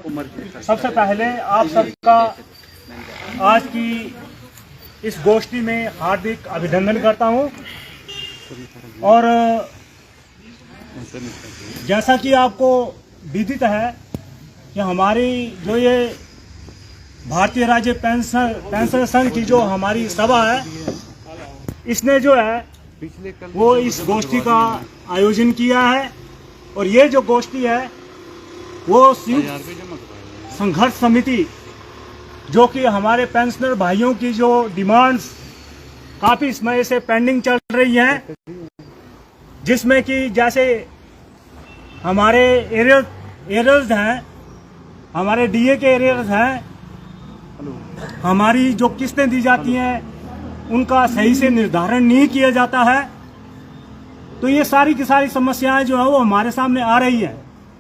सबसे पहले आप सबका आज की इस गोष्ठी में हार्दिक अभिनंदन करता हूं और जैसा कि आपको विदित है कि हमारी जो ये भारतीय राज्य पेंशन संघ की जो हमारी सभा है, इसने जो है वो इस गोष्ठी का आयोजन किया है और ये जो गोष्ठी है वो संयुक्त संघर्ष समिति, जो कि हमारे पेंशनर भाइयों की जो डिमांड्स काफ़ी समय से पेंडिंग चल रही हैं, जिसमें कि जैसे हमारे एरियर्स हैं, हमारे डीए के एरियर्स हैं, हमारी जो किस्तें दी जाती हैं उनका सही से निर्धारण नहीं किया जाता है। तो ये सारी की सारी समस्याएं जो है वो हमारे सामने आ रही हैं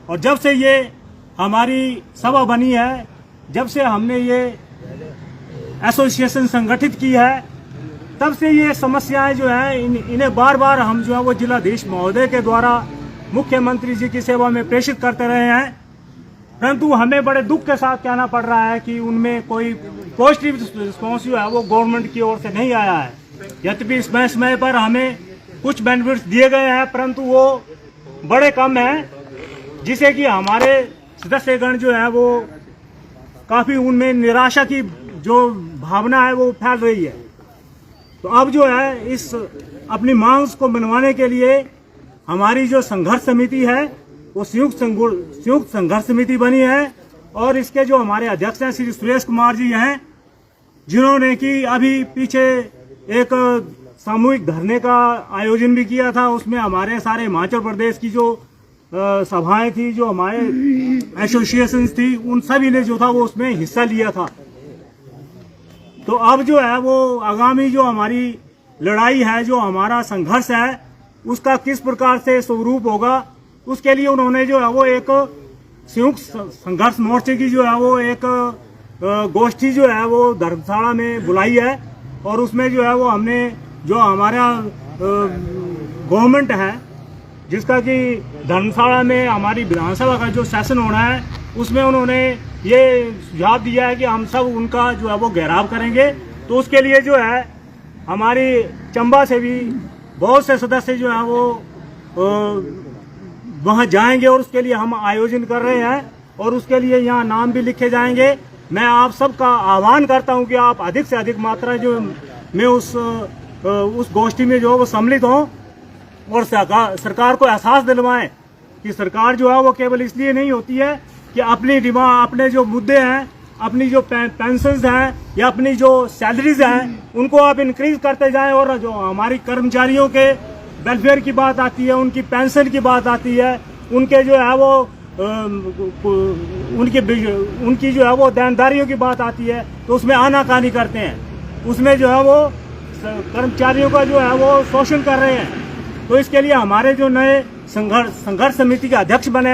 और जब से ये हमारी सभा बनी है, जब से हमने ये एसोसिएशन संगठित की है, तब से ये समस्याएं जो है इन्हें बार बार हम जो है वो जिलाधीश महोदय के द्वारा मुख्यमंत्री जी की सेवा में प्रेषित करते रहे हैं, परंतु हमें बड़े दुख के साथ कहना पड़ रहा है कि उनमें कोई पॉजिटिव रिस्पॉन्स जो है वो गवर्नमेंट की ओर से नहीं आया है। यद्यपि समय समय पर हमें कुछ बेनिफिट्स दिए गए हैं, परंतु वो बड़े कम हैं, जिसे कि हमारे सदस्यगण जो है वो काफ़ी उनमें निराशा की जो भावना है वो फैल रही है। तो अब जो है इस अपनी मांग को मनवाने के लिए हमारी जो संघर्ष समिति है वो संयुक्त संघर्ष समिति बनी है और इसके जो हमारे अध्यक्ष हैं श्री सुरेश कुमार जी हैं, जिन्होंने कि अभी पीछे एक सामूहिक धरने का आयोजन भी किया था। उसमें हमारे सारे हिमाचल प्रदेश की जो सभाएं थी, जो हमारे एसोसिएशन थी, उन सभी ने जो था वो उसमें हिस्सा लिया था। तो अब जो है वो आगामी जो हमारी लड़ाई है, जो हमारा संघर्ष है, उसका किस प्रकार से स्वरूप होगा, उसके लिए उन्होंने जो है वो एक संयुक्त संघर्ष मोर्चे की जो है वो एक गोष्ठी जो है वो धर्मशाला में बुलाई है और उसमें जो है वो हमने जो हमारा गवर्नमेंट है, जिसका कि धर्मशाला में हमारी विधानसभा का जो सेशन होना है, उसमें उन्होंने ये सुझाव दिया है कि हम सब उनका जो है वो घेराव करेंगे। तो उसके लिए जो है हमारी चंबा से भी बहुत से सदस्य जो है वो वहाँ जाएंगे और उसके लिए हम आयोजन कर रहे हैं और उसके लिए यहाँ नाम भी लिखे जाएंगे। मैं आप सबका आह्वान करता हूँ कि आप अधिक से अधिक मात्रा जो में उस गोष्ठी में जो है वो सम्मिलित हों और सरकार को एहसास दिलवाएं कि सरकार जो है वो केवल इसलिए नहीं होती है कि अपनी डिमांड, अपने जो मुद्दे हैं, अपनी जो पेंशन्स हैं या अपनी जो सैलरीज हैं, उनको आप इंक्रीज करते जाएं और जो हमारी कर्मचारियों के वेलफेयर की बात आती है, उनकी पेंशन की बात आती है, उनके जो है वो उनकी जो है वो देनदारियों की बात आती है, तो उसमें आनाकानी करते हैं, उसमें जो है वो कर्मचारियों का जो है वो शोषण कर रहे हैं। तो इसके लिए हमारे जो नए संघर्ष समिति के अध्यक्ष बने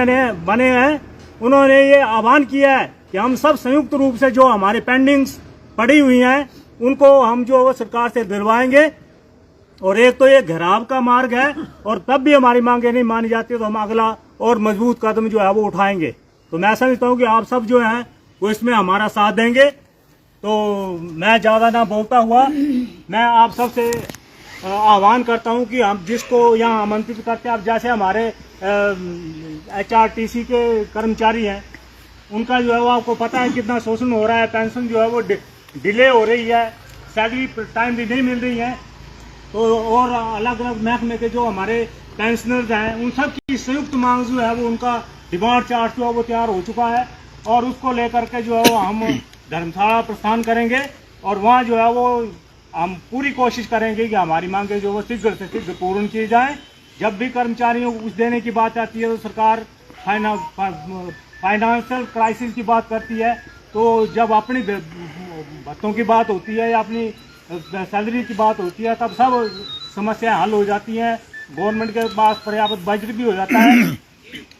हैं, उन्होंने ये आह्वान किया है कि हम सब संयुक्त रूप से जो हमारे पेंडिंग्स पड़ी हुई हैं उनको हम जो वो सरकार से दिलवाएंगे और एक तो ये घेराव का मार्ग है और तब भी हमारी मांगे नहीं मानी जाती तो हम अगला और मजबूत कदम जो है वो उठाएंगे। तो मैं समझता हूँ कि आप सब जो हैं वो इसमें हमारा साथ देंगे। तो मैं ज़्यादा ना बोलता हुआ मैं आप सबसे आह्वान करता हूं कि हम जिसको यहाँ आमंत्रित करते हैं, अब जैसे हमारे HRTC के कर्मचारी हैं, उनका जो है वो आपको पता है कितना शोषण हो रहा है, पेंशन जो है वो डिले हो रही है, सैलरी टाइम भी नहीं मिल रही है। तो और अलग अलग महकमे के जो हमारे पेंशनर्स हैं उन सब की संयुक्त मांग जो है वो उनका डिमांड चार्ट जो है वो तैयार हो चुका है और उसको लेकर के जो है वो हम धर्मशाला प्रस्थान करेंगे और वहाँ जो है वो हम पूरी कोशिश करेंगे कि हमारी मांगें जो वो शीघ्र से शीघ्र पूर्ण की जाएं। जब भी कर्मचारियों को कुछ देने की बात आती है तो सरकार फाइनेंशियल क्राइसिस की बात करती है, तो जब अपनी भत्तों की बात होती है या अपनी सैलरी की बात होती है तब सब समस्याएं हल हो जाती हैं, गवर्नमेंट के पास पर्याप्त बजट भी हो जाता है।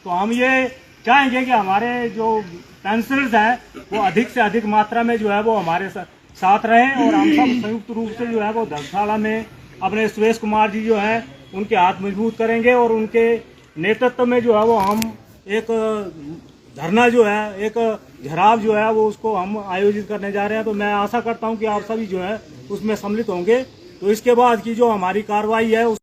तो हम ये चाहेंगे कि हमारे जो पेंशनर्स हैं वो अधिक से अधिक मात्रा में जो है वो हमारे साथ रहें और हम सब संयुक्त रूप से जो है वो धर्मशाला में अपने सुरेश कुमार जी जो है उनके हाथ मजबूत करेंगे और उनके नेतृत्व में जो है वो हम एक धरना जो है, एक घेराव जो है वो उसको हम आयोजित करने जा रहे हैं। तो मैं आशा करता हूं कि आप सभी जो है उसमें सम्मिलित होंगे। तो इसके बाद की जो हमारी कार्रवाई है